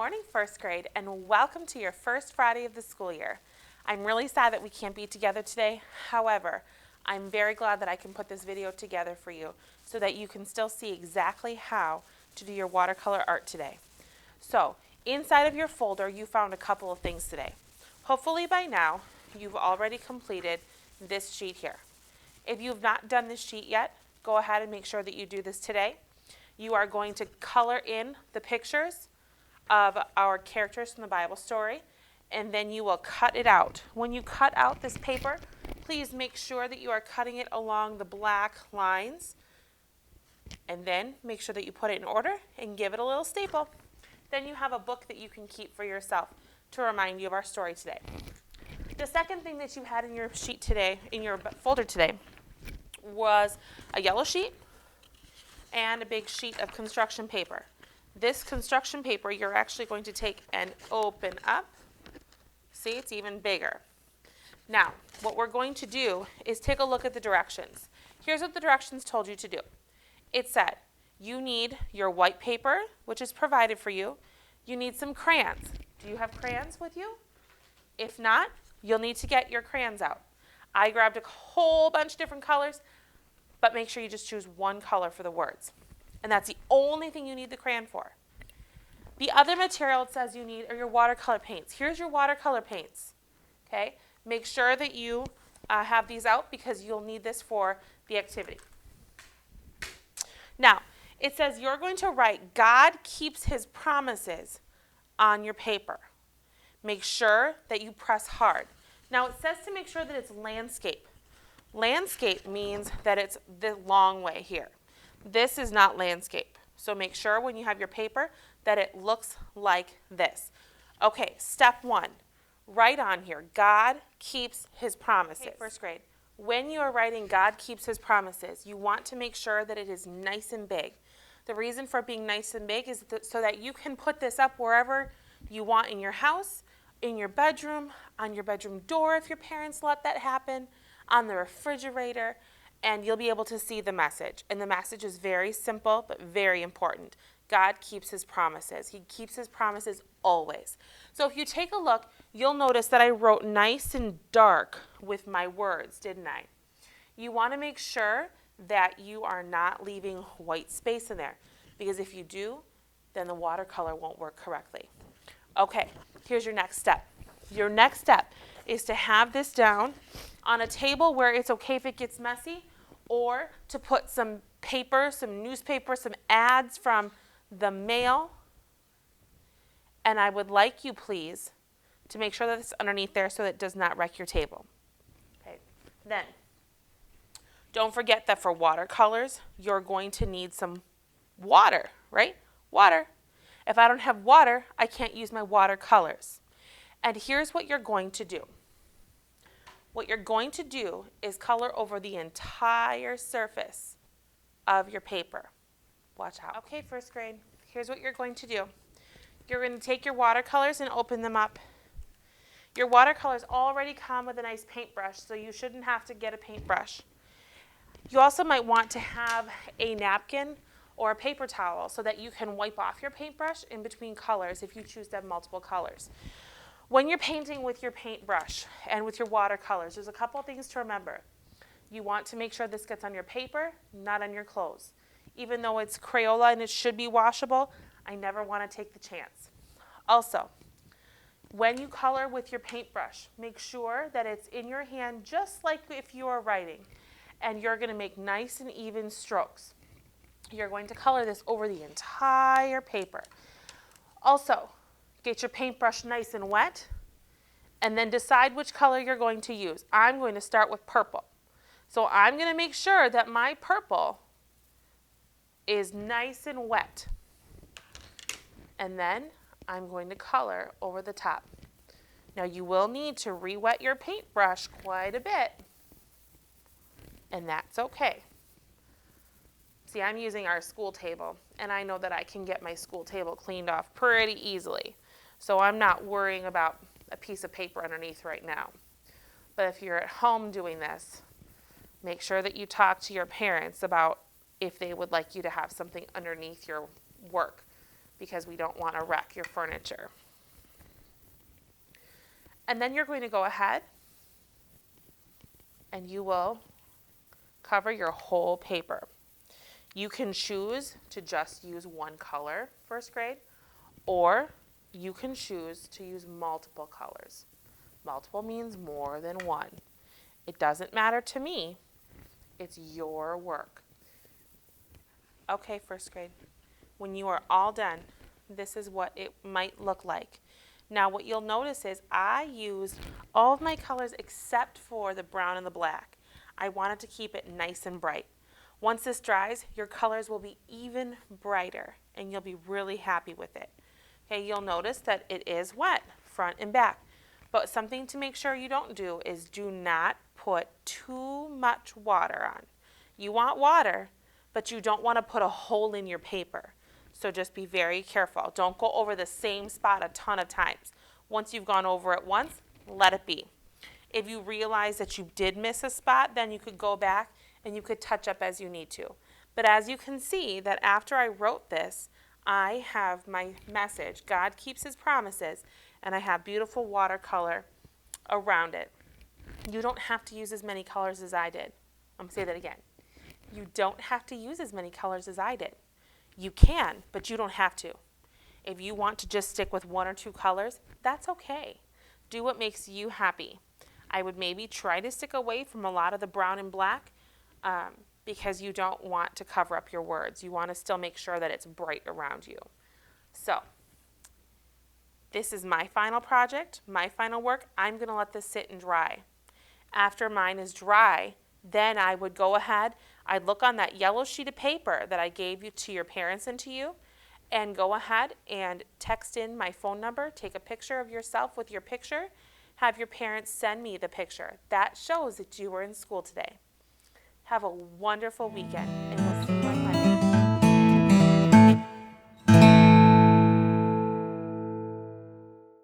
morning, first grade, and welcome to your first Friday of the school year. I'm really sad that we can't be together today. However, I'm very glad that I can put this video together for you so that you can still see exactly how to do your watercolor art today. So, inside of your folder, you found a couple of things today. Hopefully by now, you've already completed this sheet here. If you've not done this sheet yet, go ahead and make sure that you do this today. You are going to color in the pictures of our characters from the Bible story, and then you will cut it out. When you cut out this paper, please make sure that you are cutting it along the black lines, and then make sure that you put it in order and give it a little staple. Then you have a book that you can keep for yourself to remind you of our story today. The second thing that you had in your sheet today, in your folder today, was a yellow sheet and a big sheet of construction paper. This construction paper you're actually going to take and open up. See, it's even bigger. Now, what we're going to do is take a look at the directions. Here's what the directions told you to do. It said you need your white paper, which is provided for you. You need some crayons. Do you have crayons with you? If not, you'll need to get your crayons out. I grabbed a whole bunch of different colors, but make sure you just choose one color for the words. And that's the only thing you need the crayon for. The other material it says you need are your watercolor paints. Here's your watercolor paints. Okay? Make sure that you have these out because you'll need this for the activity. Now, it says you're going to write God keeps his promises on your paper. Make sure that you press hard. Now, it says to make sure that it's landscape. Landscape means that it's the long way here. This is not landscape. So make sure when you have your paper that it looks like this. Okay, step one, write on here, God keeps his promises. Okay, first grade, when you are writing God keeps his promises, you want to make sure that it is nice and big. The reason for it being nice and big is so that you can put this up wherever you want in your house, in your bedroom, on your bedroom door if your parents let that happen, on the refrigerator, and you'll be able to see the message. And the message is very simple but very important. God keeps his promises. He keeps his promises always. So if you take a look, you'll notice that I wrote nice and dark with my words, didn't I? You want to make sure that you are not leaving white space in there, because if you do, then the watercolor won't work correctly. Okay, here's your next step. Your next step is to have this down on a table where it's okay if it gets messy, or to put some paper, some newspaper, some ads from the mail. And I would like you, please, to make sure that it's underneath there so that it does not wreck your table. Okay. Then, don't forget that for watercolors, you're going to need some water, right? Water. If I don't have water, I can't use my watercolors. And here's what you're going to do. What you're going to do is color over the entire surface of your paper. Watch out. Okay, first grade, here's what you're going to do. You're going to take your watercolors and open them up. Your watercolors already come with a nice paintbrush, so you shouldn't have to get a paintbrush. You also might want to have a napkin or a paper towel so that you can wipe off your paintbrush in between colors if you choose to have multiple colors. When you're painting with your paintbrush and with your watercolors, there's a couple things to remember. You want to make sure this gets on your paper, not on your clothes. Even though it's Crayola and it should be washable, I never want to take the chance. Also, when you color with your paintbrush, make sure that it's in your hand just like if you are writing, and you're going to make nice and even strokes. You're going to color this over the entire paper. Also, get your paintbrush nice and wet, and then decide which color you're going to use. I'm going to start with purple. So I'm going to make sure that my purple is nice and wet. And then I'm going to color over the top. Now you will need to re-wet your paintbrush quite a bit, and that's okay. See, I'm using our school table, and I know that I can get my school table cleaned off pretty easily. So I'm not worrying about a piece of paper underneath right now. But if you're at home doing this, make sure that you talk to your parents about if they would like you to have something underneath your work, because we don't want to wreck your furniture. And then you're going to go ahead and you will cover your whole paper. You can choose to just use one color, first grade, or you can choose to use multiple colors. Multiple means more than one. It doesn't matter to me. It's your work. Okay, first grade. When you are all done, this is what it might look like. Now what you'll notice is I used all of my colors except for the brown and the black. I wanted to keep it nice and bright. Once this dries, your colors will be even brighter and you'll be really happy with it. Okay, you'll notice that it is wet, front and back. But something to make sure you don't do is do not put too much water on. You want water, but you don't want to put a hole in your paper. So just be very careful. Don't go over the same spot a ton of times. Once you've gone over it once, let it be. If you realize that you did miss a spot, then you could go back and you could touch up as you need to. But as you can see that after I wrote this, I have my message, God keeps his promises, and I have beautiful watercolor around it. You don't have to use as many colors as I did. I'm going to say that again. You don't have to use as many colors as I did. You can, but you don't have to. If you want to just stick with one or two colors, that's okay. Do what makes you happy. I would maybe try to stick away from a lot of the brown and black because you don't want to cover up your words. You want to still make sure that it's bright around you. So this is my final project, my final work. I'm going to let this sit and dry. After mine is dry, then I would go ahead, I'd look on that yellow sheet of paper that I gave you to your parents and to you, and go ahead and text in my phone number, take a picture of yourself with your picture, have your parents send me the picture. That shows that you were in school today. Have a wonderful weekend. And